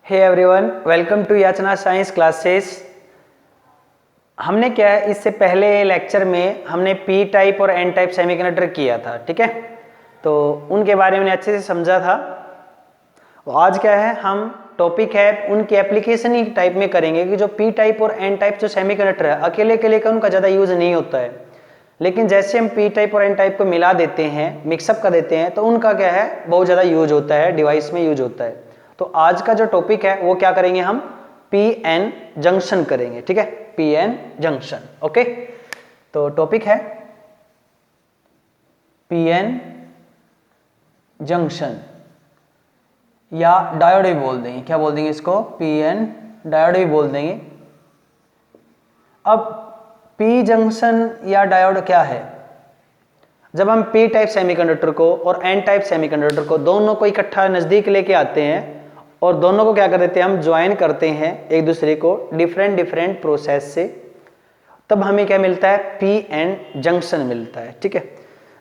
Hey everyone, welcome to याचना science classes. हमने क्या है, इससे पहले लेक्चर में हमने पी टाइप और एन टाइप सेमीकंडक्टर किया था, ठीक है। तो उनके बारे में अच्छे से समझा था। आज क्या है, हम टॉपिक है उनकी एप्लीकेशन ही टाइप में करेंगे कि जो पी टाइप और एन टाइप जो सेमीकंडक्टर है अकेले अकेले का उनका ज़्यादा यूज नहीं होता है, लेकिन जैसे हम पी टाइप और एन टाइप को मिला देते हैं, मिक्सअप कर देते हैं, तो उनका क्या है बहुत ज़्यादा यूज होता है, डिवाइस में यूज होता है। तो आज का जो टॉपिक है वो क्या करेंगे, हम पी एन जंक्शन करेंगे, ठीक है, पी एन जंक्शन। ओके, तो टॉपिक है पी एन जंक्शन या डायोड भी बोल देंगे। क्या बोल देंगे इसको? पी एन डायोड भी बोल देंगे। अब पी जंक्शन या डायोड क्या है? जब हम पी टाइप सेमीकंडक्टर को और एन टाइप सेमीकंडक्टर को दोनों को इकट्ठा नजदीक लेके आते हैं और दोनों को क्या कर देते हैं, हम ज्वाइन करते हैं एक दूसरे को डिफरेंट प्रोसेस से, तब हमें क्या मिलता है? पी एन जंक्शन मिलता है, ठीक है।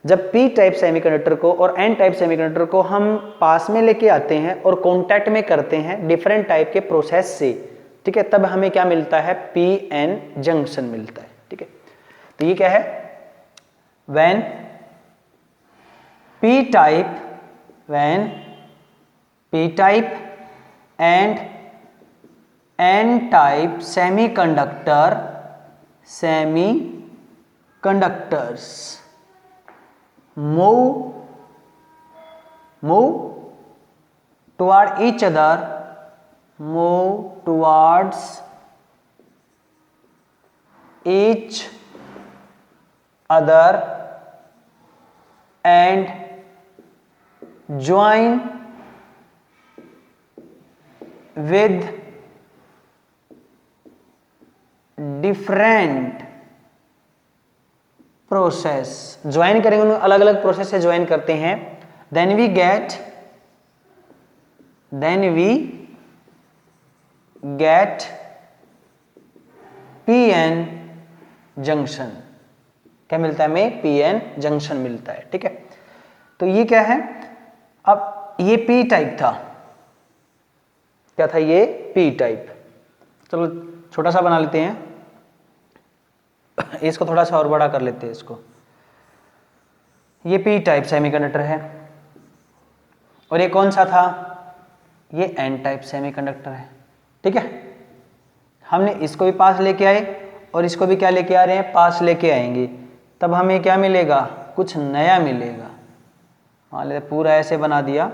जब पी टाइप सेमीकंडक्टर को और एन टाइप सेमीकंडक्टर को हम पास में लेके आते हैं और कांटेक्ट में करते हैं डिफरेंट टाइप के प्रोसेस से, ठीक है, तब हमें क्या मिलता है? पी एन जंक्शन मिलता है, ठीक है। तो ये क्या है? When P type and n type semiconductors move toward each other, move towards each other and join with different process, join करेंगे, उन्हें अलग अलग प्रोसेस से ज्वाइन करते हैं। Then we get P N junction. क्या मिलता है हमें? पी एन जंक्शन मिलता है, ठीक है। तो ये क्या है? अब ये पी टाइप था, क्या था ये? P type. चलो छोटा सा बना लेते हैं, इसको थोड़ा सा और बड़ा कर लेते हैं इसको। ये पी टाइप सेमीकंडक्टर है और ये कौन सा था? ये एन टाइप सेमीकंडक्टर है, ठीक है। हमने इसको भी पास लेके आए और इसको भी क्या लेके आ रहे हैं? पास लेके आएंगे, तब हमें क्या मिलेगा? कुछ नया मिलेगा। मान लेते पूरा ऐसे बना दिया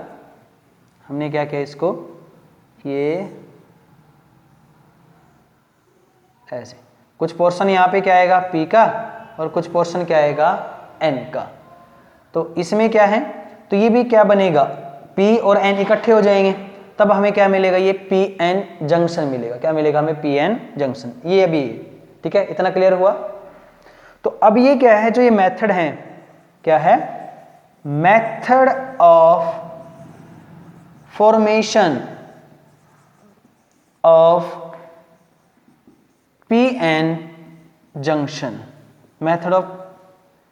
हमने, क्या किया इसको, ये ऐसे कुछ पोर्शन यहाँ पे क्या आएगा? पी का, और कुछ पोर्शन क्या आएगा? एन का। तो इसमें क्या है, तो ये भी क्या बनेगा? पी और एन इकट्ठे हो जाएंगे, तब हमें क्या मिलेगा? ये पी एन जंक्शन मिलेगा। क्या मिलेगा हमें? P N junction. ये अभी, ठीक है, इतना क्लियर हुआ। तो अब ये क्या है, जो ये मेथड है, क्या है? Method of formation of P N junction. Method of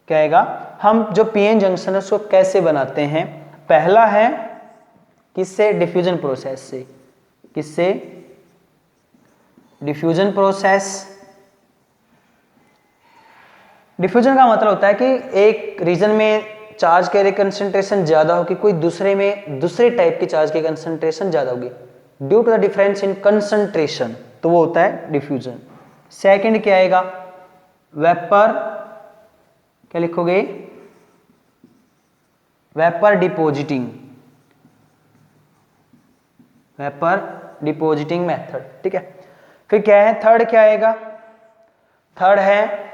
क्या आएगा? हम जो पी एन जंक्शन है उसको कैसे बनाते हैं? पहला है किससे? डिफ्यूजन प्रोसेस से। किससे? Diffusion process. डिफ्यूजन का मतलब होता है कि एक रीजन में चार्ज के कंसंट्रेशन ज्यादा होगी, कोई दूसरे में दूसरे टाइप की चार्ज की कंसंट्रेशन ज्यादा होगी due to the difference in concentration, तो वो होता है डिफ्यूजन। सेकंड क्या आएगा? वेपर। क्या लिखोगे? Vapour depositing. Vapour depositing method, ठीक है। फिर क्या है? थर्ड क्या आएगा? थर्ड है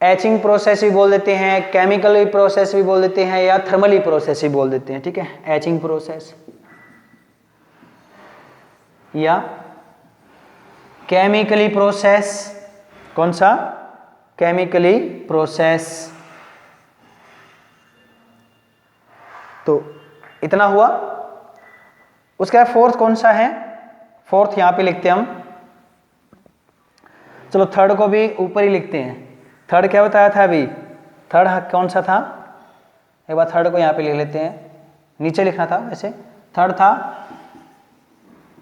एचिंग प्रोसेस भी बोल देते हैं, केमिकल प्रोसेस भी बोल देते हैं, या थर्मली प्रोसेस भी बोल देते हैं, ठीक है। एचिंग प्रोसेस या केमिकली प्रोसेस। कौन सा? Chemically process. तो इतना हुआ। उसका फोर्थ कौन सा है? फोर्थ यहां पे लिखते हैं हम। चलो थर्ड को भी ऊपर ही लिखते हैं। थर्ड क्या बताया था अभी? थर्ड कौन सा था? एक बार थर्ड को यहां पे लिख लेते हैं, नीचे लिखना था वैसे। थर्ड था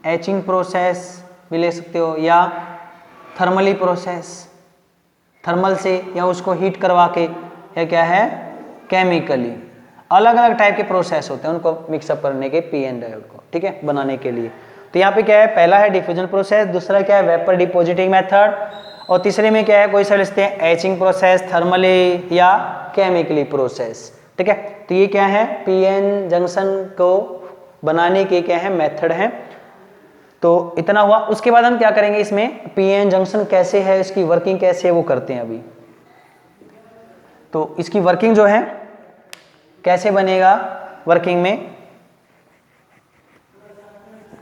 एचिंग प्रोसेस भी ले सकते हो, या थर्मली प्रोसेस, थर्मल से, या उसको हीट करवा के, या क्या है केमिकली। अलग अलग टाइप के प्रोसेस होते हैं उनको मिक्सअप करने के पी एन डायोड को, ठीक है, बनाने के लिए। तो यहाँ पे क्या है, पहला है डिफ्यूजन प्रोसेस, दूसरा क्या है वेपर डिपॉजिटिंग मेथड, और तीसरे में क्या है कोई सा लिखते हैं एचिंग प्रोसेस, थर्मली या केमिकली प्रोसेस, ठीक है। तो ये क्या है पी एन जंक्शन को बनाने के क्या है मेथड है। तो इतना हुआ, उसके बाद हम क्या करेंगे इसमें पी एन जंक्शन कैसे है, इसकी वर्किंग कैसे है वो करते हैं अभी। तो इसकी वर्किंग जो है कैसे बनेगा, वर्किंग में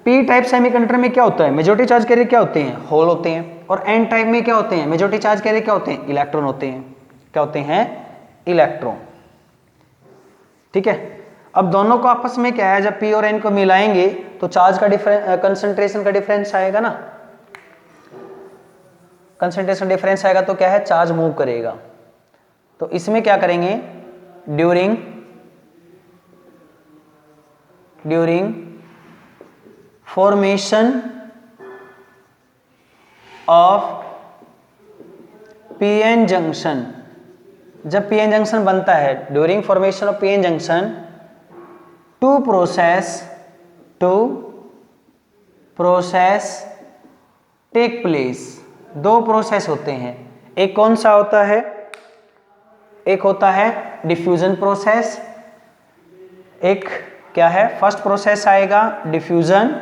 पी टाइप सेमीकंडक्टर में क्या होता है, मेजॉरिटी चार्ज कैरियर क्या होते हैं, होल होते हैं, और एन टाइप में क्या होते हैं, मेजॉरिटी चार्ज कैरियर क्या होते हैं, इलेक्ट्रॉन होते हैं। क्या होते हैं, इलेक्ट्रॉन, ठीक है। अब दोनों को आपस में क्या है, जब पी और एन को मिलाएंगे तो चार्ज का डिफरेंस, कंसंट्रेशन का डिफरेंस आएगा ना, कंसंट्रेशन डिफरेंस आएगा तो क्या है चार्ज मूव करेगा। तो इसमें क्या करेंगे, during formation of PN junction, जब पीएन जंक्शन बनता है, during formation of PN junction, two process take place, दो प्रोसेस होते हैं। एक कौन सा होता है, एक होता है डिफ्यूजन प्रोसेस, एक क्या है फर्स्ट प्रोसेस आएगा डिफ्यूजन,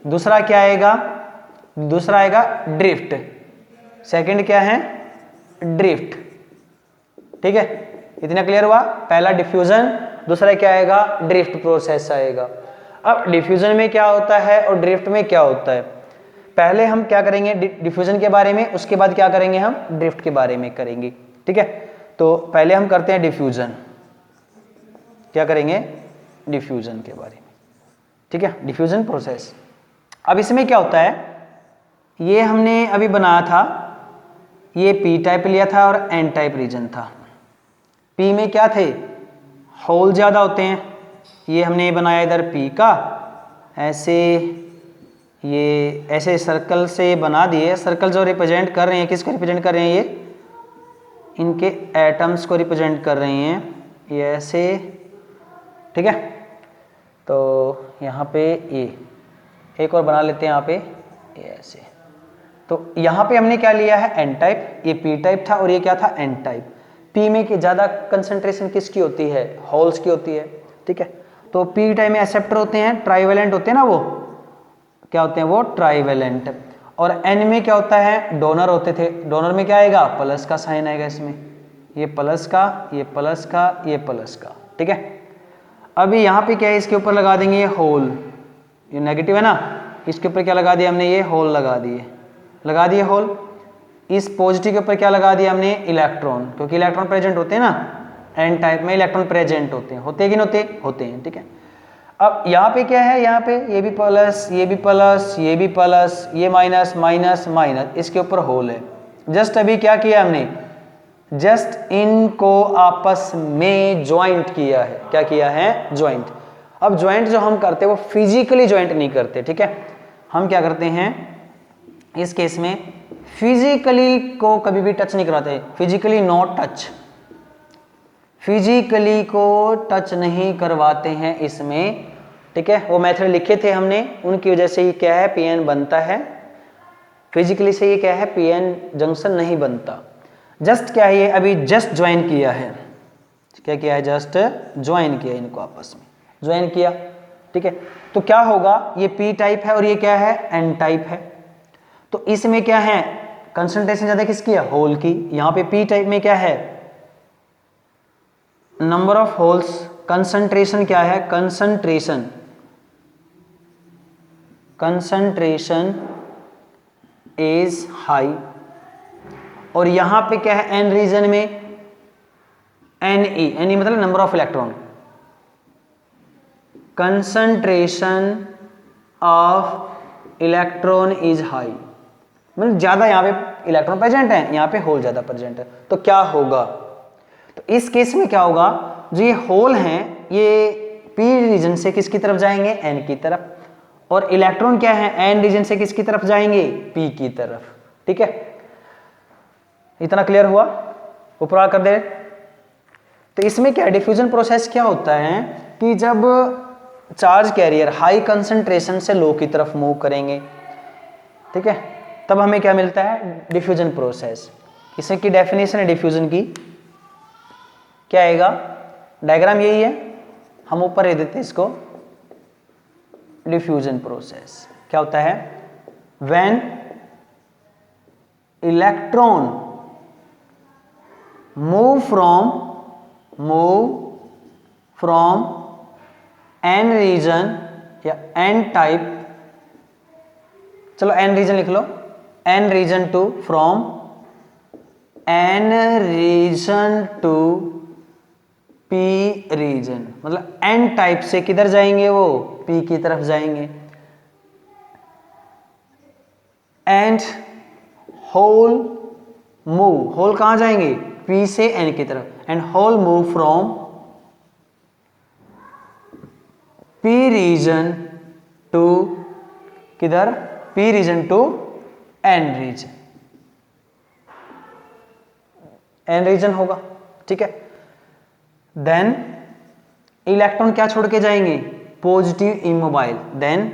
दूसरा क्या आएगा, दूसरा आएगा ड्रिफ्ट, सेकंड क्या है ड्रिफ्ट, ठीक है। इतना क्लियर हुआ, पहला डिफ्यूजन, दूसरा क्या आएगा ड्रिफ्ट प्रोसेस आएगा। अब डिफ्यूजन में क्या होता है और ड्रिफ्ट में क्या होता है, पहले हम क्या करेंगे डिफ्यूजन के बारे में, उसके बाद क्या करेंगे हम ड्रिफ्ट के बारे में करेंगे, ठीक है। तो पहले हम करते हैं डिफ्यूजन, क्या करेंगे डिफ्यूजन के बारे में, ठीक है, डिफ्यूजन प्रोसेस। अब इसमें क्या होता है, ये हमने अभी बनाया था, ये पी टाइप लिया था और एन टाइप रीजन था। पी में क्या थे, होल ज़्यादा होते हैं, ये हमने बनाया इधर पी का, ऐसे ये ऐसे सर्कल से बना दिए, सर्कल जो रिप्रेजेंट कर रहे हैं, किसको रिप्रेजेंट कर रहे हैं, ये इनके एटम्स को रिप्रेजेंट कर रहे हैं, ये ऐसे, ठीक है। तो यहाँ पे ये एक और बना लेते हैं, यहाँ पे ये ऐसे। तो यहाँ पे हमने क्या लिया है एन टाइप, ये पी टाइप था और ये क्या था एन टाइप। पी में की ज़्यादा कंसंट्रेशन किसकी होती है, होल्स की होती है, ठीक है। तो पी टाइप में एक्सेप्टर होते हैं, ट्राइवेलेंट होते हैं ना, वो क्या होते हैं, वो ट्राइवेलेंट। और एन में क्या होता है, डोनर होते थे, डोनर में क्या आएगा प्लस का साइन आएगा इसमें, ये प्लस का, ये प्लस का, ये प्लस का, ठीक है। अभी यहाँ पे क्या है, इसके ऊपर लगा देंगे ये होल, ये नेगेटिव है ना, इसके ऊपर क्या लगा दिया हमने, ये होल लगा दिए होल। इस पॉजिटिव के ऊपर क्या लगा दिया हमने, इलेक्ट्रॉन, क्योंकि इलेक्ट्रॉन प्रेजेंट होते हैं ना, एन टाइप में इलेक्ट्रॉन प्रेजेंट होते हैं कि नहीं होते, होते हैं, ठीक है। अब यहाँ पे क्या है, यहाँ पे ये भी प्लस, ये भी प्लस, ये भी प्लस, ये माइनस माइनस माइनस, इसके ऊपर होल है। जस्ट अभी क्या किया हमने, जस्ट इनको आपस में ज्वाइंट किया है, क्या किया है ज्वाइंट। अब ज्वाइंट जो हम करते हैं वो फिजिकली ज्वाइंट नहीं करते, ठीक है। हम क्या करते हैं इस केस में, फिजिकली को कभी भी टच नहीं कराते, फिजिकली नॉट टच, फिजिकली को टच नहीं करवाते हैं इसमें, ठीक है। वो मेथड लिखे थे हमने, उनकी वजह से ये क्या है पीएन बनता है, फिजिकली से ये क्या है पीएन जंक्शन नहीं बनता। जस्ट क्या है, ये अभी जस्ट ज्वाइन किया है, क्या किया है, जस्ट ज्वाइन किया इनको आपस में, ज्वाइन किया, ठीक है। तो क्या होगा, ये पी टाइप है और ये क्या है एन टाइप है। तो इसमें क्या है कंसंट्रेशन ज्यादा किसकी है, होल की। यहाँ पे पी टाइप में क्या है, नंबर ऑफ होल्स, कंसंट्रेशन क्या है, कंसंट्रेशन इज हाई। और यहां पे क्या है एन रीजन में, एन ई मतलब number of electron, concentration of electron is high, मतलब ज्यादा यहाँ पे इलेक्ट्रॉन प्रेजेंट है, यहाँ पे होल ज्यादा प्रेजेंट है। तो क्या होगा, तो इस केस में क्या होगा, जो ये होल हैं ये पी रीजन से किसकी तरफ जाएंगे, एन की तरफ, और इलेक्ट्रॉन क्या है, एन रीजन से किसकी तरफ जाएंगे, पी की तरफ। ठीक है, इतना क्लियर हुआ, ऊपर कर दे। तो इसमें क्या डिफ्यूजन प्रोसेस क्या होता है कि जब चार्ज कैरियर हाई कंसंट्रेशन से लो की तरफ मूव करेंगे, ठीक है, तब हमें क्या मिलता है, डिफ्यूजन प्रोसेस। इसमें की डेफिनेशन है डिफ्यूजन की, क्या आएगा, डायग्राम यही है, हम ऊपर दे देते हैं इसको। डिफ्यूजन प्रोसेस क्या होता है, when electron move from N region या एन टाइप, चलो एन रीजन लिख लो, N region to, from N region to P region, मतलब एन टाइप से किधर जाएंगे, वो पी की तरफ जाएंगे। एंड होल मूव, होल कहां जाएंगे, पी से एन की तरफ, and hole move from P region to किधर, P region to N region, N region होगा। ठीक है, देन इलेक्ट्रॉन क्या छोड़ के जाएंगे, positive immobile, then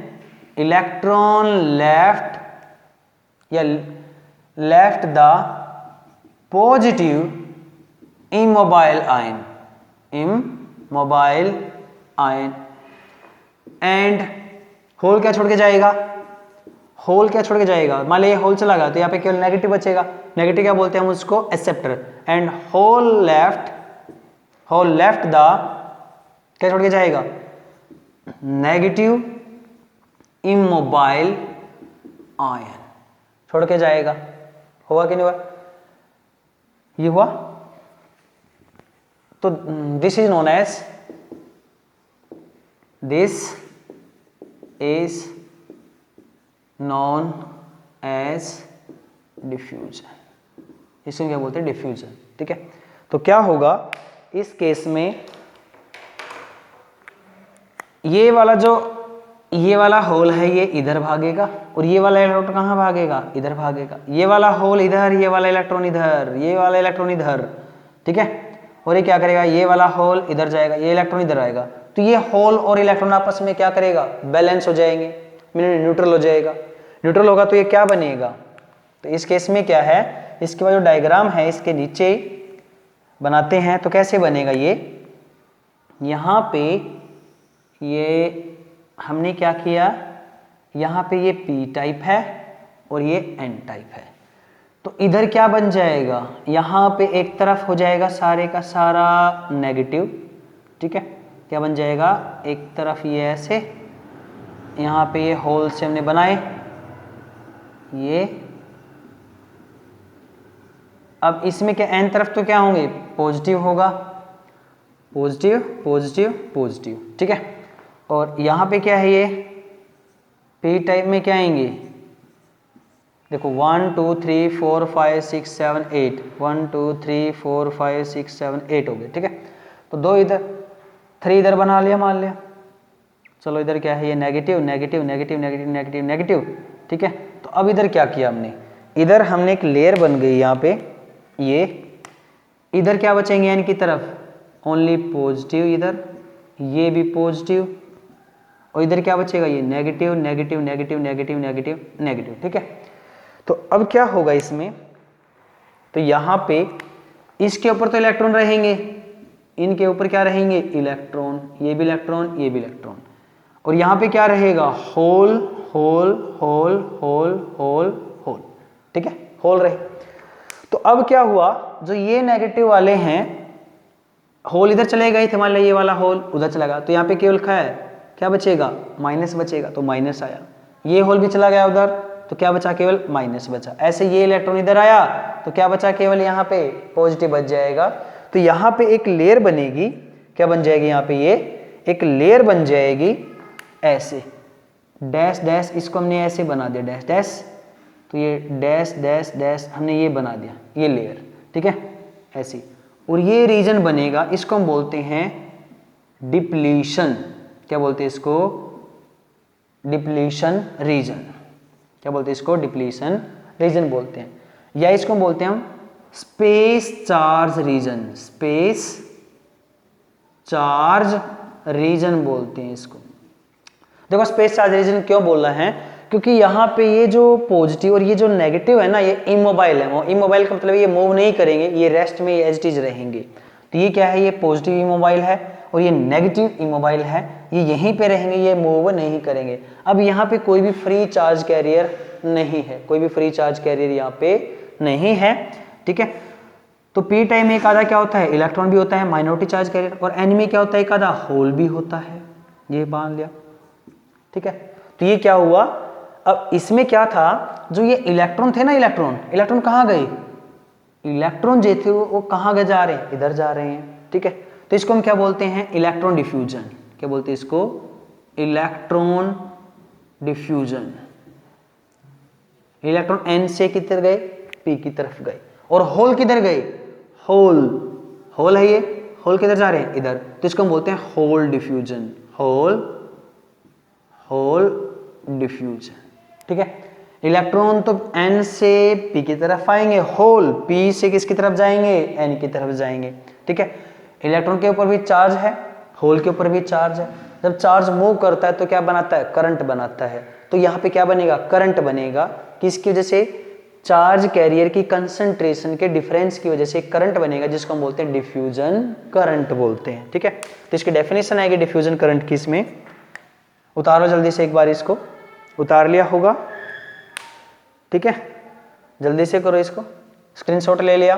electron left या left the positive immobile ion and hole क्या छोड़ के जाएगा, होल क्या छोड़ के जाएगा, मान लीजिए होल चला गया तो यहाँ पे केवल नेगेटिव बचेगा, नेगेटिव क्या बोलते हैं हम उसको, acceptor, and hole left the क्या छोड़ के जाएगा, नेगेटिव इमोबाइल आयन छोड़ के जाएगा। हुआ कि नहीं हुआ, ये हुआ। तो this is known as diffusion, इसको क्या बोलते हैं, डिफ्यूजन। ठीक है, तो क्या होगा इस केस में, ये वाला होल है ये इधर भागेगा और ये वाला इलेक्ट्रॉन कहाँ भागेगा, इधर भागेगा। ये वाला होल इधर, ये वाला इलेक्ट्रॉन इधर, ये वाला इलेक्ट्रॉन इधर। ठीक है, और ये क्या करेगा, ये वाला होल इधर जाएगा, ये इलेक्ट्रॉन इधर आएगा, तो ये होल और इलेक्ट्रॉन आपस में क्या करेगा, बैलेंस हो जाएंगे, न्यूट्रल हो जाएगा। न्यूट्रल होगा तो ये क्या बनेगा, तो इस केस में क्या है, इसके बाद जो डायग्राम है इसके नीचे बनाते हैं तो कैसे बनेगा, ये यहाँ पे ये हमने क्या किया, यहाँ पे ये पी टाइप है और ये एन टाइप है, तो इधर क्या बन जाएगा, यहाँ पे एक तरफ हो जाएगा सारे का सारा नेगेटिव। ठीक है, क्या बन जाएगा, एक तरफ ये ऐसे, यहाँ पे ये होल से हमने बनाए ये, अब इसमें क्या एन तरफ तो क्या होंगे, पॉजिटिव होगा, पॉजिटिव पॉजिटिव पॉजिटिव। ठीक है, और यहाँ पे क्या है, ये पी टाइप में क्या आएंगे, देखो 1 2 3 4 5 6 7 8, 1 2 3 4 5 6 7 8 हो गए। ठीक है, तो 2 इधर 3 इधर बना लिया, मान लिया। चलो इधर क्या है, ये negative negative negative negative negative negative. ठीक है, तो अब इधर क्या किया हमने, इधर हमने एक लेयर बन गई यहाँ पे, ये इधर क्या बचेंगे एन की तरफ, ओनली पॉजिटिव, इधर ये भी पॉजिटिव, और इधर क्या बचेगा, ये negative negative negative negative negative negative. ठीक है, तो अब क्या होगा इसमें, तो यहाँ पे इसके ऊपर तो इलेक्ट्रॉन रहेंगे, इनके ऊपर क्या रहेंगे, इलेक्ट्रॉन, ये भी इलेक्ट्रॉन ये भी इलेक्ट्रॉन, और यहाँ पे क्या रहेगा, hole hole hole hole hole hole. ठीक है, होल रहे। तो अब क्या हुआ, जो ये नेगेटिव वाले हैं, होल इधर चले गए थे, मान लिया ये वाला होल उधर चला गया, तो यहाँ पे केवल क्या बचेगा, माइनस बचेगा, तो माइनस आया। ये होल भी चला गया उधर, तो क्या बचा, केवल माइनस बचा। ऐसे ये इलेक्ट्रॉन इधर आया तो क्या बचा, केवल यहाँ पे पॉजिटिव बच जाएगा। तो यहाँ पे एक लेयर बनेगी, क्या बन जाएगी, यहाँ पे ये एक लेयर बन जाएगी ऐसे, डैश डैश, इसको हमने ऐसे बना दिया डैश डैश, तो ये डैश डैश डैश हमने ये बना दिया, ये लेयर। ठीक है, ऐसी, और ये रीजन बनेगा, इसको हम बोलते हैं डिप्लीशन। क्या बोलते हैं इसको, डिप्लीशन रीजन। क्या बोलते हैं इसको? डिप्लीशन रीजन बोलते हैं, या इसको बोलते हैं हम space charge region. Space charge region बोलते हैं इसको। देखो स्पेस चार्ज रीजन क्यों बोल रहे हैं, क्योंकि यहाँ पे ये जो पॉजिटिव और ये जो नेगेटिव है ना, ये इमोबाइल है। इमोबाइल का मतलब ये मूव नहीं करेंगे, ये रेस्ट में एज इट इज रहेंगे। तो ये क्या है? ये पॉजिटिव इमोबाइल है और ये नेगेटिव इमोबाइल है, ये यहीं पे रहेंगे, ये मूव नहीं करेंगे। अब यहाँ पे कोई भी फ्री चार्ज कैरियर नहीं है, कोई भी फ्री चार्ज कैरियर यहाँ पे नहीं है, ठीक है। तो पी टाइम में एक आधा क्या होता है? इलेक्ट्रॉन भी होता है, माइनॉरिटी चार्ज कैरियर, और एन में क्या होता है? एक आधा होल भी होता है, ये मान लिया, ठीक है। तो ये क्या हुआ? अब इसमें क्या था, जो ये इलेक्ट्रॉन थे ना, इलेक्ट्रॉन कहाँ गए? इलेक्ट्रॉन जो थे वो कहाँ गए? जा रहे हैं, इधर जा रहे हैं, ठीक है। तो इसको हम क्या बोलते हैं? Electron diffusion. क्या बोलते हैं इसको? Electron diffusion. इलेक्ट्रॉन एन से किधर गए? पी की तरफ गए। और होल किधर गए? होल है ये, होल किधर जा रहे हैं? इधर। तो इसको हम बोलते हैं होल डिफ्यूजन। होल डिफ्यूजन, ठीक है। इलेक्ट्रॉन तो एन से पी की तरफ आएंगे, होल पी से किसकी तरफ जाएंगे? एन की तरफ जाएंगे, ठीक है। इलेक्ट्रॉन के ऊपर भी चार्ज है, होल के ऊपर भी चार्ज है। जब चार्ज मूव करता है तो क्या बनाता है? करंट बनाता है। तो यहाँ पे क्या बनेगा? करंट बनेगा। किसकी वजह से? चार्ज कैरियर की कंसंट्रेशन के डिफरेंस की वजह से करंट बनेगा, जिसको हम बोलते हैं डिफ्यूजन करंट बोलते हैं, ठीक है। तो इसकी डेफिनेशन आएगी डिफ्यूजन करंट की। इसमें उतारो जल्दी से एक बार, इसको उतार लिया होगा, ठीक है। जल्दी से करो इसको, स्क्रीनशॉट ले लिया।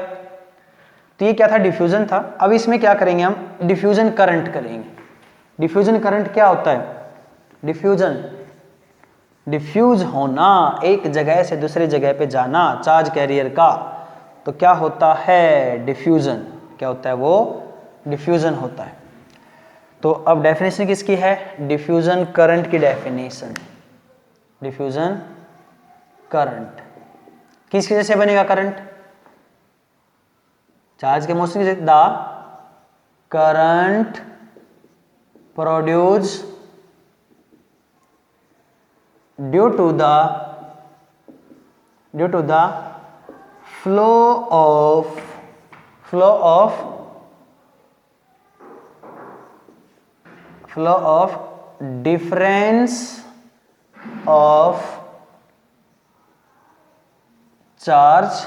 तो ये क्या था? डिफ्यूजन था। अब इसमें क्या करेंगे हम? डिफ्यूजन करंट करेंगे। डिफ्यूजन करंट क्या होता है? डिफ्यूज होना, एक जगह से दूसरी जगह पे जाना चार्ज कैरियर का, तो क्या होता है? डिफ्यूजन। क्या होता है? वो डिफ्यूजन होता है। तो अब डेफिनेशन किसकी है? डिफ्यूजन करंट की डेफिनेशन। डिफ्यूजन करंट किस वजह से बनेगा? करंट चार्ज के मोशन से। The current produce due to the flow of difference of charge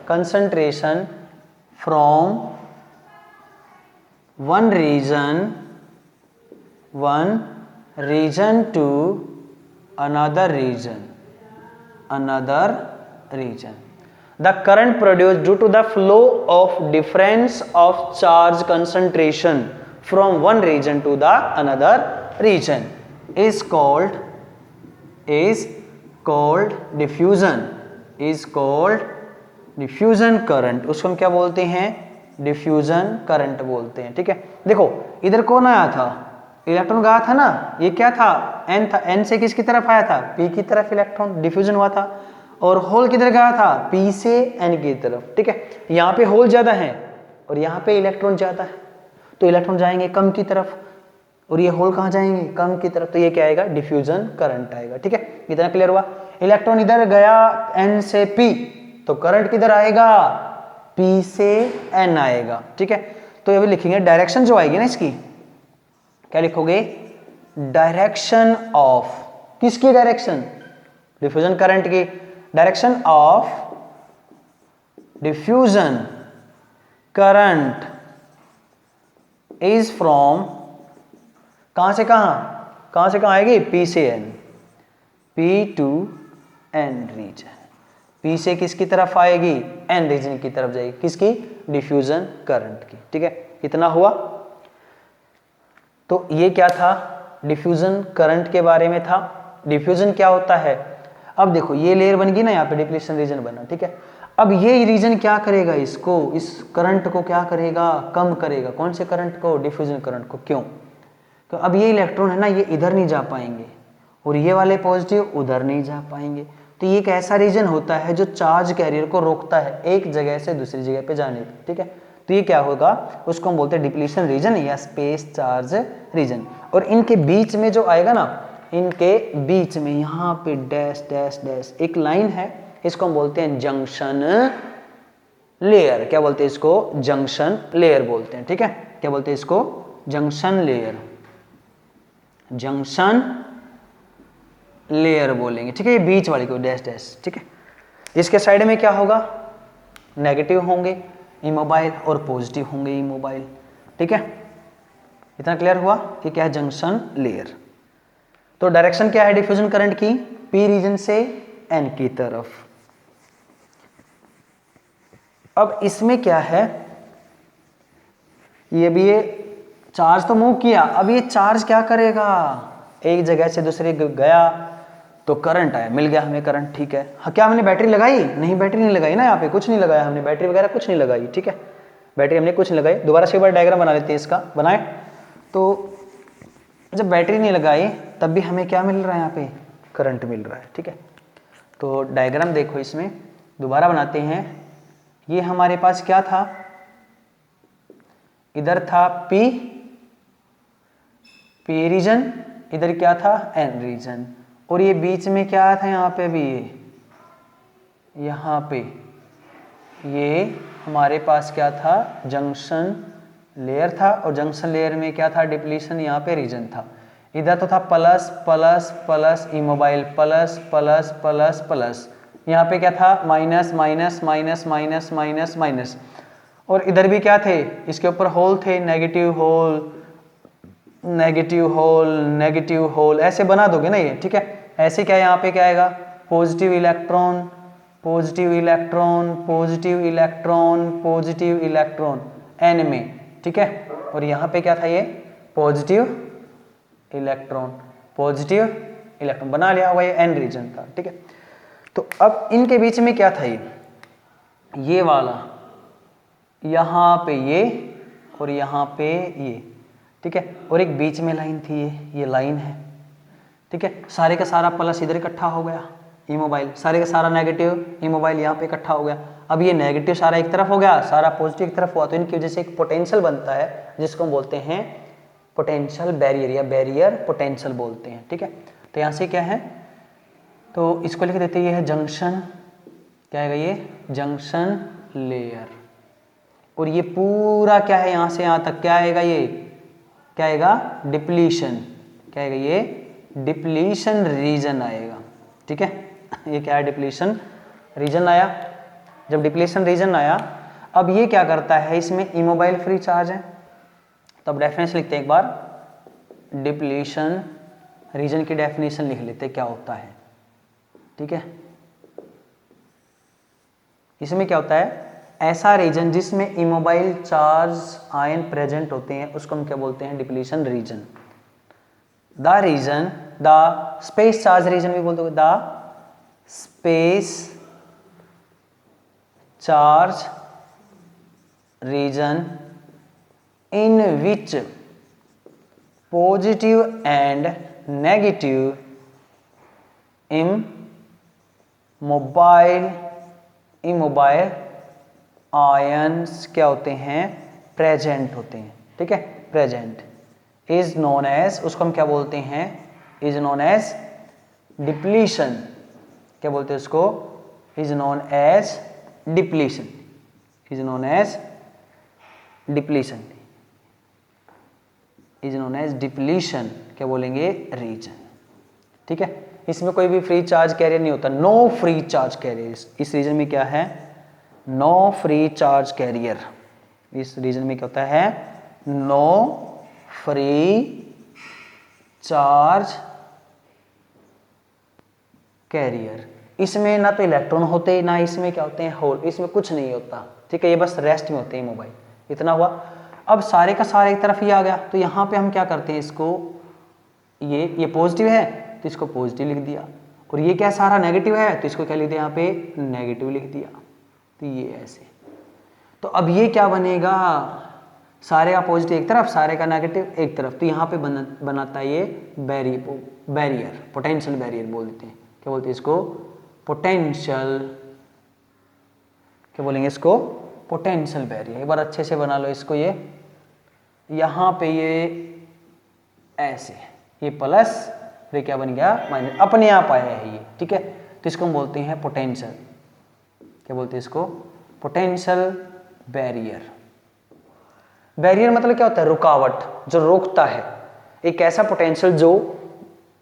concentration from one region to another region. The current produced due to the flow of difference of charge concentration from one region to the another region is called diffusion current. उसको हम क्या बोलते हैं? Diffusion current बोलते हैं, ठीक है। देखो इधर कौन आया था? इलेक्ट्रॉन गया था ना, ये क्या था? एन था। एन से किसकी तरफ आया था? पी की तरफ इलेक्ट्रॉन डिफ्यूजन हुआ था। और होल किधर गया था? पी से एन की तरफ, ठीक है। यहाँ पे होल ज्यादा है और यहाँ पे इलेक्ट्रॉन ज्यादा है, तो इलेक्ट्रॉन जाएंगे कम की तरफ और ये होल कहाँ जाएंगे? कम की तरफ। तो ये क्या आएगा? डिफ्यूजन करंट आएगा, ठीक है। इतना क्लियर हुआ? इलेक्ट्रॉन इधर गया एन से पी, तो करंट किधर आएगा? पी से एन आएगा, ठीक है। तो अभी लिखेंगे डायरेक्शन जो आएगी ना इसकी, क्या लिखोगे? डायरेक्शन ऑफ, किसकी डायरेक्शन? डिफ्यूजन करंट की। Direction of diffusion current is from, कहां से कहां आएगी? पी से N, P to N region. P से किसकी तरफ आएगी? एन रीजन की तरफ जाएगी। किसकी? डिफ्यूजन करंट की, ठीक है। इतना हुआ। तो ये क्या था? डिफ्यूजन करंट के बारे में था। डिफ्यूजन क्या होता है? अब देखो ये लेयर बन गई ना, यहाँ पे डिप्लीशन रीजन बना, ठीक है। अब ये रीजन क्या करेगा? इसको, इस करंट को क्या करेगा? कम करेगा। कौन से करंट को? डिफ्यूजन करंट को। क्यों? तो अब ये इलेक्ट्रॉन है ना, ये इधर नहीं जा पाएंगे और ये वाले पॉजिटिव उधर नहीं जा पाएंगे। तो ये एक ऐसा रीजन होता है जो चार्ज कैरियर को रोकता है एक जगह से दूसरी जगह पे जाने का, ठीक है। तो ये क्या होगा, उसको हम बोलते हैं डिप्लीशन रीजन या स्पेस चार्ज रीजन। और इनके बीच में जो आएगा ना, इनके बीच में यहाँ पे डैश डैश डैश एक लाइन है, इसको हम बोलते हैं जंक्शन लेयर। क्या बोलते हैं इसको, जंक्शन लेयर बोलते हैं। ठीक है, क्या बोलते हैं इसको, जंक्शन लेयर, जंक्शन लेयर बोलेंगे। ठीक है, ये बीच वाली को डैश डैश। ठीक है, इसके साइड में क्या होगा, नेगेटिव होंगे इमोबाइल और पॉजिटिव होंगे इमोबाइल। ठीक है, इतना क्लियर हुआ कि क्या है जंक्शन लेयर। तो डायरेक्शन क्या है डिफ्यूजन करंट की, पी रीजन से एन की तरफ। अब इसमें क्या है, ये भी ये चार्ज तो मूव किया, अब ये चार्ज क्या करेगा, एक जगह से दूसरे गया तो करंट आया, मिल गया हमें करंट। ठीक है, हाँ, क्या हमने बैटरी लगाई, नहीं बैटरी नहीं लगाई ना, यहाँ पे कुछ नहीं लगाया हमने, बैटरी वगैरह कुछ नहीं लगाई। ठीक है, बैटरी हमने कुछ नहीं लगाई। दोबारा से एक बार डायग्राम बना लेते हैं इसका, बनाए। तो जब बैटरी नहीं लगाई तब भी हमें क्या मिल रहा है, यहाँ पे करंट मिल रहा है। ठीक है, तो डायग्राम देखो, इसमें दोबारा बनाते हैं। ये हमारे पास क्या था, इधर था पी रीजन, इधर क्या था एन रीजन, और ये बीच में क्या था, यहाँ पे भी यहाँ पे ये हमारे पास क्या था, जंक्शन लेयर था, और जंक्शन लेयर में क्या था, डिप्लीशन, यहाँ पे रीजन था। इधर तो था plus plus plus immobile, plus plus plus plus, यहाँ पे क्या था minus minus minus minus minus minus, और इधर भी क्या थे, इसके ऊपर होल थे, negative hole negative hole negative hole, ऐसे बना दोगे ना ये। ठीक है, ऐसे क्या यहाँ पे क्या आएगा, positive electron positive electron positive electron positive electron N में। ठीक है, और यहाँ पे क्या था, ये पॉजिटिव इलेक्ट्रॉन बना लिया हुआ, ये एन रीजन था। ठीक है, तो अब इनके बीच में क्या था, ये वाला, यहाँ पे ये और यहाँ पे ये। ठीक है, और एक बीच में लाइन थी, ये लाइन है। ठीक है, सारे का सारा प्लस इधर इकट्ठा हो गया इमोबाइल, सारे का सारा नेगेटिव इमोबाइल यहाँ पे इकट्ठा हो गया। अब ये नेगेटिव सारा एक तरफ हो गया, सारा पॉजिटिव एक तरफ हुआ, तो इनकी वजह से एक पोटेंशियल बनता है, जिसको हम बोलते हैं पोटेंशियल बैरियर या बैरियर पोटेंशियल बोलते हैं। ठीक है, तो यहाँ से क्या है, तो इसको लिख देते हैं, ये है जंक्शन, क्या है ये, जंक्शन लेयर। और ये पूरा क्या है, यहाँ से यहाँ तक क्या आएगा, ये क्या आएगा, डिप्लीशन, क्या आएगा, ये डिप्लीशन रीजन आएगा। ठीक है, ये क्या है, डिप्लीशन रीजन आया। जब डिप्लीशन रीजन आया, अब ये क्या करता है, इसमें इमोबाइल फ्री चार्ज है, तब डेफिनेशन लिखते हैं एक बार, डिप्लीशन रीजन की डेफिनेशन लिख लेते हैं क्या होता है। ठीक है, इसमें क्या होता है, ऐसा रीजन जिसमें इमोबाइल चार्ज आयन प्रेजेंट होते हैं, उसको हम क्या बोलते हैं, depletion region. The region, the space charge region भी बोलते हैं, the space charge region in which positive and negative immobile ions क्या होते हैं, प्रेजेंट होते हैं। ठीक है, प्रेजेंट इज नोन एज, उसको हम क्या बोलते हैं, इज नोन एज डिप्लीशन। क्या बोलते हैं उसको, is known as depletion, is known as depletion, is known as depletion, क्या बोलेंगे, रीजन। ठीक है, इसमें कोई भी फ्री चार्ज कैरियर नहीं होता, नो फ्री चार्ज कैरियर। इस रीजन में क्या है, नो फ्री चार्ज कैरियर। इस रीजन में क्या होता है, नो फ्री चार्ज कैरियर। इसमें ना तो इलेक्ट्रॉन होते, ना इसमें क्या होते हैं, होल, इसमें कुछ नहीं होता। ठीक है, ये बस रेस्ट में होते हैं मोबाइल। इतना हुआ। अब सारे का सारा एक तरफ ही आ गया, तो यहाँ पे हम क्या करते हैं, इसको ये पॉजिटिव है तो इसको पॉजिटिव लिख दिया, और ये क्या सारा नेगेटिव है तो इसको क्या लिख दिया, यहाँ पे नेगेटिव लिख दिया। तो ये ऐसे, तो अब ये क्या बनेगा, सारे का पॉजिटिव एक तरफ, सारे का नेगेटिव एक तरफ, तो यहाँ पे बनाता है ये बैरियर, पोटेंशियल बैरियर बोल देते हैं। क्या बोलते हैं इसको, पोटेंशियल, क्या बोलेंगे इसको, पोटेंशियल बैरियर। एक बार अच्छे से बना लो इसको, ये यहाँ पे ये ऐसे, ये प्लस, फिर क्या बन गया माइनस, अपने आप आया है ये, ठीक है। तो इसको हम बोलते हैं पोटेंशियल, क्या बोलते हैं इसको, पोटेंशियल बैरियर। बैरियर मतलब क्या होता है, रुकावट, जो रोकता है। एक ऐसा पोटेंशियल जो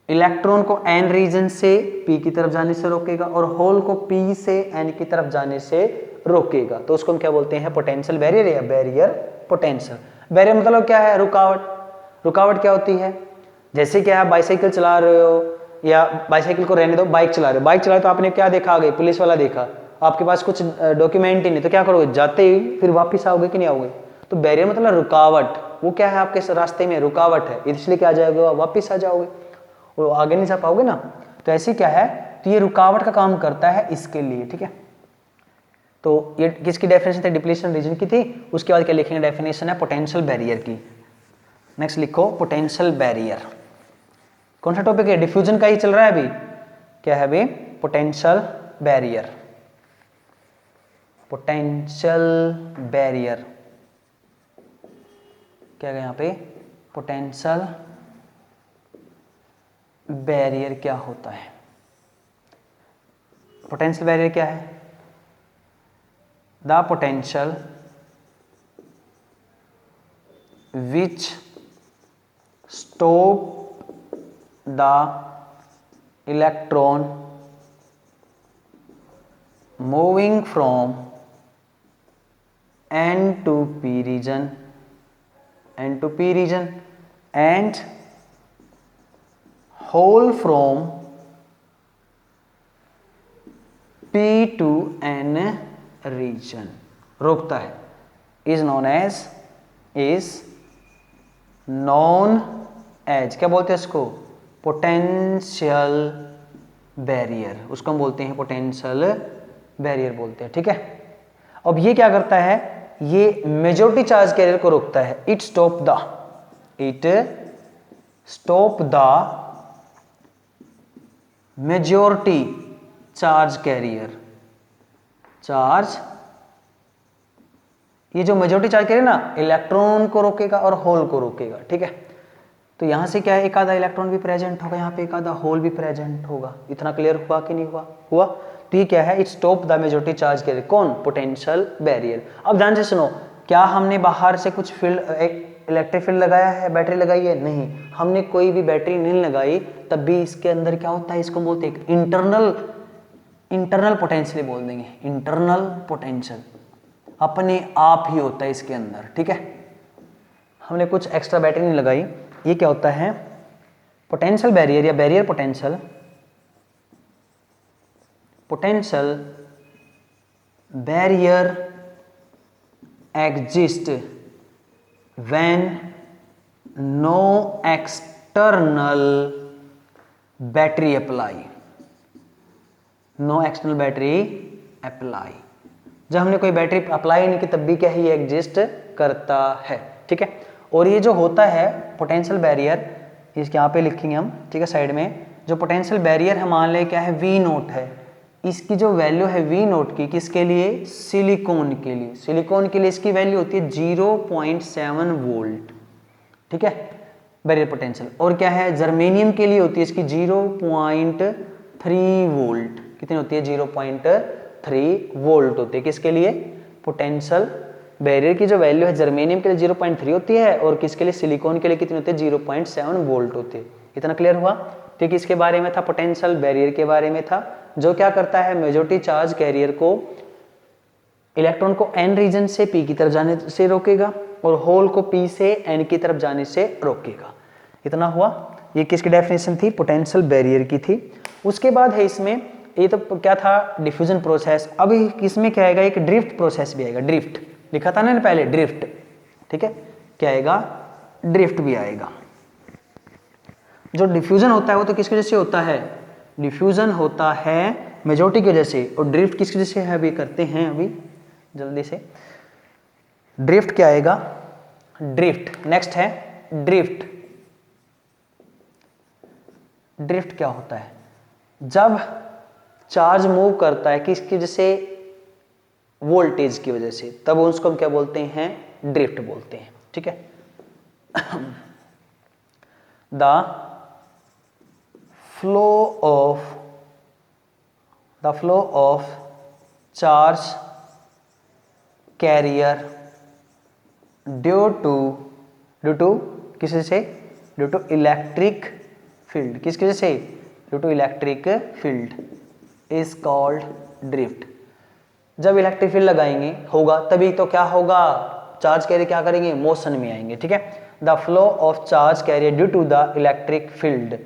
इलेक्ट्रॉन को एन रीजन से पी की तरफ जाने से रोकेगा और होल को पी से एन की तरफ जाने से रोकेगा, तो उसको हम क्या बोलते हैं, पोटेंशियल बैरियर या बैरियर पोटेंशियल। बैरियर मतलब क्या है, रुकावट। रुकावट क्या होती है, जैसे कि आप बाइसाइकिल चला रहे हो, या बाइसाइकिल को रहने दो, बाइक चला रहे हो, बाइक चला रहे तो आपने क्या देखा, आगे पुलिस वाला देखा, आपके पास कुछ डॉक्यूमेंट ही नहीं, तो क्या करोगे, जाते ही फिर वापस आओगे कि नहीं आओगे। तो बैरियर मतलब रुकावट, वो क्या है, आपके रास्ते में रुकावट है, इसलिए क्या आ जाएगा, वापस आ जाओगे, वो आगे नहीं जा पाओगे ना। तो ऐसी क्या है, तो ये रुकावट का काम करता है इसके लिए, ठीक है। तो ये किसकी डेफिनेशन थी, डिप्लीशन रीजन की थी। उसके बाद क्या लिखेंगे, डेफिनेशन है पोटेंशियल बैरियर की। नेक्स्ट लिखो पोटेंशियल बैरियर। कौन सा टॉपिक है, डिफ्यूजन का ही चल रहा है अभी, क्या है अभी, पोटेंशियल बैरियर। पोटेंशियल बैरियर क्या है यहाँ पे, पोटेंशियल बैरियर क्या होता है। पोटेंशियल बैरियर क्या है, the potential which stop the electron moving from n to p region and hole from p to n region, रोकता है, is known as क्या बोलते हैं इसको, पोटेंशियल बैरियर। उसको हम बोलते हैं पोटेंशियल बैरियर बोलते हैं, ठीक है। अब ये क्या करता है, ये मेजॉरिटी चार्ज कैरियर को रोकता है। It stop the majority charge carrier, ये जो मेजॉरिटी चार्ज कैरियर ना, इलेक्ट्रॉन को रोकेगा और होल को रोकेगा, ठीक है। तो यहां से क्या है, एक आधा इलेक्ट्रॉन भी प्रेजेंट होगा, यहाँ पे एक आधा होल भी प्रेजेंट होगा। इतना क्लियर हुआ कि नहीं हुआ। तो ये क्या है, it stop the majority charge carrier, कौन, पोटेंशियल बैरियर। अब ध्यान से सुनो, क्या हमने बाहर से कुछ फील्ड, एक इलेक्ट्रिक फील्ड लगाया है, बैटरी लगाई है, नहीं, हमने कोई भी बैटरी नहीं लगाई, तब भी इसके अंदर क्या होता है, इसको बोलते हैं इंटरनल पोटेंशियल बोल देंगे। इंटरनल पोटेंशियल अपने आप ही होता है इसके अंदर, ठीक है। हमने कुछ एक्स्ट्रा बैटरी नहीं लगाई। ये क्या होता है, पोटेंशियल बैरियर या barrier potential barrier exist when no external battery apply, जब हमने कोई बैटरी अप्लाई नहीं की तब भी क्या है, ये एग्जिस्ट करता है, ठीक है। और ये जो होता है पोटेंशियल बैरियर, इसके यहाँ पे लिखेंगे हम, ठीक है, साइड में। जो पोटेंशियल बैरियर है, मान लें क्या है, V नोट है, इसकी जो वैल्यू है V नोट की, किसके लिए, सिलिकॉन के लिए। सिलिकॉन के लिए इसकी वैल्यू होती है 0.7 वोल्ट, ठीक है, बैरियर पोटेंशियल। और क्या है, जर्मेनियम के लिए होती है इसकी 0.3 वोल्ट। कितनी होती है, 0.3 वोल्ट होती है, किसके लिए, पोटेंशियल बैरियर की जो वैल्यू है जर्मेनियम के लिए 0.3 होती है, और किसके लिए, सिलिकॉन के लिए कितनी होती है, 0.7 वोल्ट होती है। इतना क्लियर हुआ। तो किसके बारे में था, पोटेंशियल बैरियर के बारे में था, जो क्या करता है, मेजॉरिटी चार्ज कैरियर को, इलेक्ट्रॉन को एन रीजन से पी की तरफ जाने से रोकेगा और होल को पी से एन की तरफ जाने से रोकेगा। इतना हुआ। ये किसकी डेफिनेशन थी, पोटेंशियल बैरियर की थी। उसके बाद है इसमें, ये तो क्या था, डिफ्यूजन प्रोसेस। अब इसमें क्या आएगा, एक ड्रिफ्ट प्रोसेस भी आएगा। ड्रिफ्ट लिखा था ना पहले, ड्रिफ्ट, ठीक है, क्या आएगा, ड्रिफ्ट भी आएगा। जो डिफ्यूजन होता है वो तो किसकी वजह से होता है, डिफ्यूजन होता है मेजॉरिटी की वजह से, और ड्रिफ्ट किसकी वजह से है, अभी करते हैं, अभी जल्दी से। ड्रिफ्ट क्या आएगा, ड्रिफ्ट, नेक्स्ट है ड्रिफ्ट। ड्रिफ्ट क्या होता है, जब चार्ज मूव करता है किसकी वजह से, वोल्टेज की वजह से, तब उसको हम क्या बोलते हैं, ड्रिफ्ट बोलते हैं। ठीक है। The flow of charge carrier due to किसी से, ड्यू टू इलेक्ट्रिक फील्ड, किसकी वजह से, due to electric field is called drift. जब इलेक्ट्रिक फील्ड लगाएंगे होगा तभी तो क्या होगा, चार्ज कैरियर क्या करेंगे, मोशन में आएंगे। ठीक है। The flow of charge carrier due to the electric field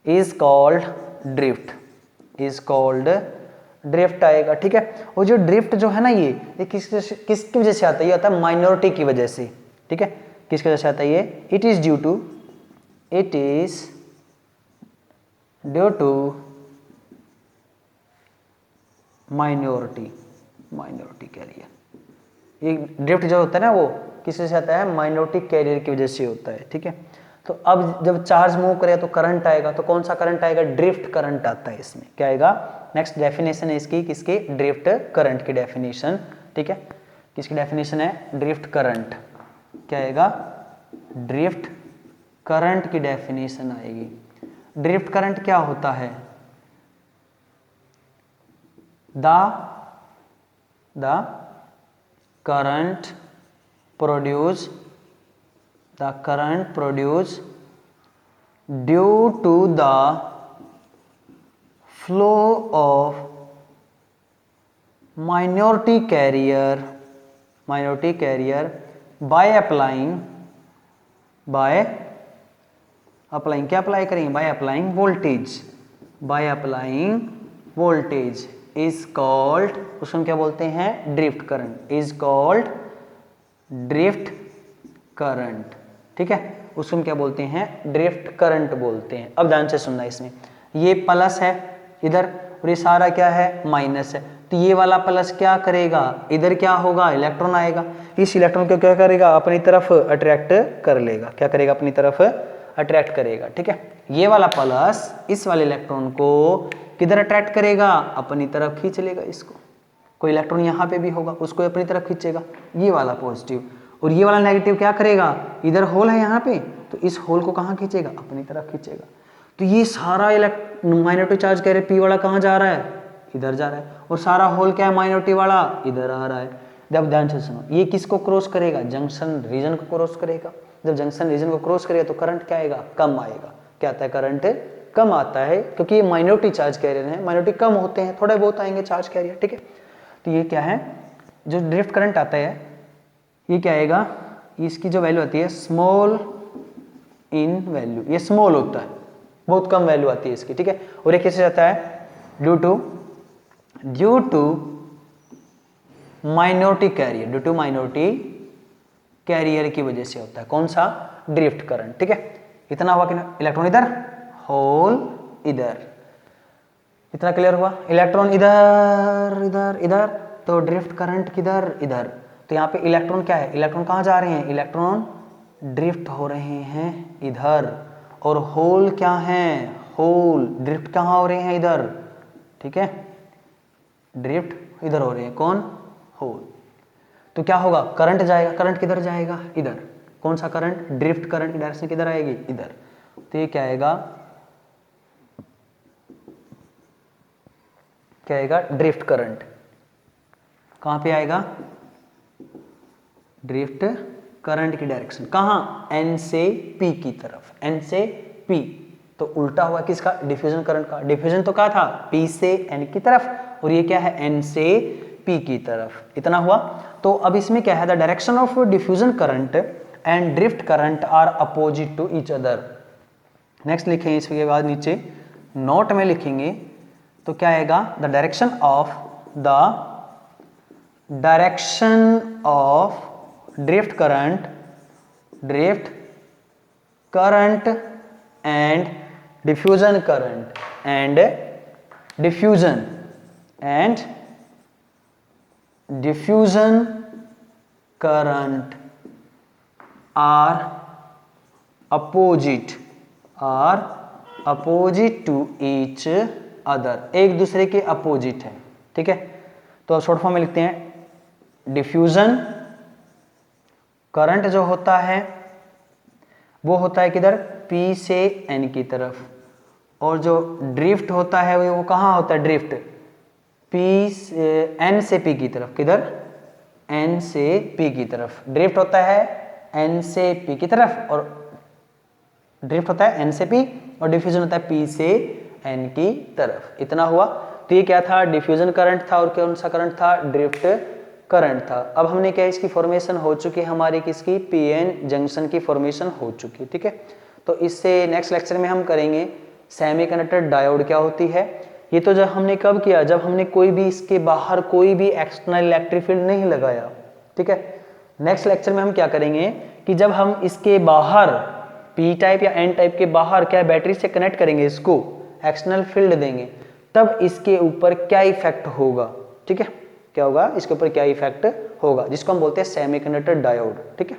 is called drift, is called drift आएगा। ठीक है। और जो ड्रिफ्ट जो है ना ये किसकी वजह से आता है, ये आता है माइनॉरिटी की वजह से। ठीक है। किसकी वजह से आता है ये, it is due to minority carrier. ये ड्रिफ्ट जो होता है ना वो किससे से आता है, माइनॉरिटी कैरियर की वजह से होता है। ठीक है। तो अब जब चार्ज मूव करे तो करंट आएगा, तो कौन सा करंट आएगा, ड्रिफ्ट करंट आता है इसमें। क्या आएगा, नेक्स्ट डेफिनेशन है इसकी, किसकी, ड्रिफ्ट करंट की डेफिनेशन। ठीक है। किसकी डेफिनेशन है, ड्रिफ्ट करंट। क्या आएगा, ड्रिफ्ट करंट की डेफिनेशन आएगी। ड्रिफ्ट करंट क्या होता है, the current produced due to the flow of minority carrier by applying क्या अप्लाई करेंगे, by applying voltage is called, उसको हम क्या बोलते हैं, drift current is called drift current. ठीक है। उसको हम क्या बोलते हैं, ड्रिफ्ट करंट बोलते हैं। अब ध्यान से सुनना, इसमें ये प्लस है इधर और ये सारा क्या है, माइनस है। तो ये वाला प्लस क्या करेगा, इधर क्या होगा, इलेक्ट्रॉन आएगा, इस इलेक्ट्रॉन को क्या करेगा, अपनी तरफ अट्रैक्ट कर लेगा। क्या करेगा, अपनी तरफ अट्रैक्ट करेगा। ठीक है। ये वाला प्लस इस वाले इलेक्ट्रॉन को किधर अट्रैक्ट करेगा, अपनी तरफ खींच लेगा इसको। कोई इलेक्ट्रॉन यहाँ पे भी होगा, उसको अपनी तरफ खींचेगा, ये वाला पॉजिटिव। और ये वाला नेगेटिव क्या करेगा, इधर होल है यहाँ पे, तो इस होल को कहाँ खींचेगा, अपनी तरफ खींचेगा। तो ये सारा माइनॉरिटी चार्ज कैरियर पी वाला कहाँ जा रहा है, इधर जा रहा है, और सारा होल क्या है, माइनॉरिटी वाला इधर आ रहा है। जब ध्यान से सुनो, ये किसको क्रॉस करेगा, जंक्शन रीजन को क्रॉस करेगा। जब जंक्शन रीजन को क्रॉस करेगा तो करंट क्या आएगा, कम आएगा। क्या आता है, करंट कम आता है, क्योंकि ये माइनॉरिटी चार्ज कैरियर है, माइनॉरिटी कम होते हैं, थोड़े बहुत आएंगे चार्ज कैरियर। ठीक है। तो ये क्या है, जो ड्रिफ्ट करंट आता है ये क्या आएगा, इसकी जो वैल्यू आती है स्मॉल इन वैल्यू, ये स्मॉल होता है, बहुत कम वैल्यू आती है इसकी। ठीक है। और ये कैसे आता है, ड्यू टू माइनॉरिटी कैरियर की वजह से होता है। कौन सा, ड्रिफ्ट करंट। ठीक है। इतना हुआ कि ना, इलेक्ट्रॉन इधर, होल इधर, इतना क्लियर हुआ। इलेक्ट्रॉन इधर इधर इधर, तो ड्रिफ्ट करंट किधर, इधर। तो यहाँ पे इलेक्ट्रॉन क्या है, इलेक्ट्रॉन कहाँ जा रहे हैं, इलेक्ट्रॉन ड्रिफ्ट हो रहे हैं इधर। और होल क्या है, होल ड्रिफ्ट कहाँ हो रहे हैं, इधर। ठीक है। ड्रिफ्ट इधर हो रहे हैं, कौन, होल। तो क्या होगा, करंट जाएगा, करंट किधर जाएगा, इधर। कौन सा करंट, ड्रिफ्ट करंट की डायरेक्शन किधर आएगी, इधर। तो ये क्या आएगा, क्या आएगा, ड्रिफ्ट करंट। कहां पे आएगा, ड्रिफ्ट करंट की डायरेक्शन कहां, एन से पी की तरफ, एन से पी। तो उल्टा हुआ किसका, डिफ्यूजन करंट का। डिफ्यूजन तो क्या था, पी से एन की तरफ, और ये क्या है, एन से पी की तरफ। इतना हुआ। तो अब इसमें क्या है, the direction of diffusion current and drift current are opposite to each other. Next लिखेंगे, इसके बाद नीचे नोट में लिखेंगे, तो क्या आएगा, the direction of drift current and diffusion current are opposite to each other, एक दूसरे के अपोजिट है। ठीक है। तो शॉर्ट फॉर्म में लिखते हैं डिफ्यूजन करंट जो होता है वो होता है किधर, P से N की तरफ, और जो ड्रिफ्ट होता है वो कहाँ होता है, ड्रिफ्ट N से P की तरफ, किधर, N से P की तरफ ड्रिफ्ट होता है, N से P की तरफ, और ड्रिफ्ट होता है N से P और डिफ्यूजन होता है P से N की तरफ। इतना हुआ। तो ये क्या था, डिफ्यूजन करंट था, और कौन सा करंट था, ड्रिफ्ट करंट था। अब हमने क्या, इसकी फॉर्मेशन हो चुकी है हमारी, किसकी, पीएन जंक्शन की फॉर्मेशन हो चुकी है, ठीक है। तो इससे नेक्स्ट लेक्चर में हम करेंगे सेमीकंडक्टर डायोड क्या होती है। ये तो जब हमने कब किया, जब हमने कोई भी इसके बाहर कोई भी एक्सटर्नल इलेक्ट्रिक फील्ड नहीं लगाया, ठीक है। नेक्स्ट लेक्चर में हम क्या करेंगे कि जब हम इसके बाहर पी टाइप या एन टाइप के बाहर क्या बैटरी से कनेक्ट करेंगे, इसको एक्सटर्नल फील्ड देंगे, तब इसके ऊपर क्या इफेक्ट होगा, ठीक है, क्या होगा, इसके ऊपर क्या इफेक्ट होगा, जिसको हम बोलते हैं सेमीकंडक्टर डायोड, ठीक है।